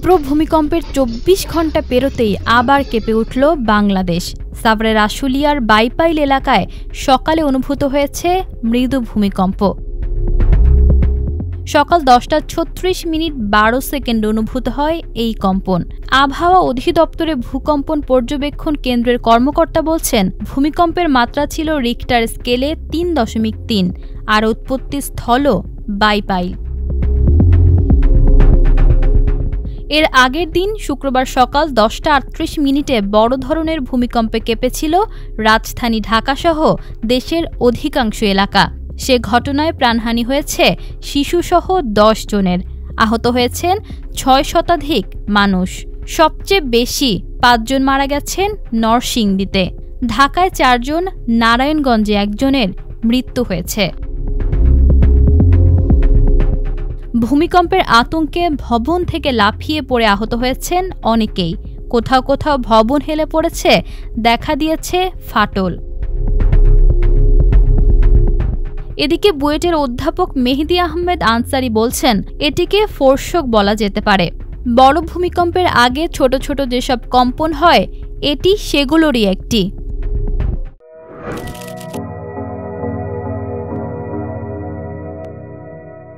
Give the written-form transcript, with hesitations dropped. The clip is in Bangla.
তীব্র ভূমিকম্পের ২৪ ঘন্টা পেরোতেই আবার কেঁপে উঠল বাংলাদেশ। সাভারের আশুলিয়ার বাইপাইল এলাকায় সকালে অনুভূত হয়েছে মৃদু ভূমিকম্প। সকাল 10:36 12 সেকেন্ড অনুভূত হয় এই কম্পন। আবহাওয়া অধিদপ্তরে ভূকম্পন পর্যবেক্ষণ কেন্দ্রের কর্মকর্তা বলছেন, ভূমিকম্পের মাত্রা ছিল রিক্টার স্কেলে ৩.৩ আর উৎপত্তি স্থলও বাইপাইল। এর আগের দিন শুক্রবার সকাল 10:38 বড় ধরনের ভূমিকম্পে কেঁপেছিল রাজধানী ঢাকাসহ দেশের অধিকাংশ এলাকা। সে ঘটনায় প্রাণহানি হয়েছে শিশুসহ 10 জনের, আহত হয়েছেন 6 শতাধিক মানুষ। সবচেয়ে বেশি 5 জন মারা গেছেন নরসিংদীতে, ঢাকায় 4 জন, নারায়ণগঞ্জে 1 জনের মৃত্যু হয়েছে। ভূমিকম্পের আতঙ্কে ভবন থেকে লাফিয়ে পড়ে আহত হয়েছেন অনেকেই। কোথাও কোথাও ভবন হেলে পড়েছে, দেখা দিয়েছে ফাটল। এদিকে বুয়েটের অধ্যাপক মেহেদী আহমেদ আনসারি বলছেন, এটিকে ফোরশোক বলা যেতে পারে। বড় ভূমিকম্পের আগে ছোট ছোট যেসব কম্পন হয়, এটি সেগুলোরই একটি।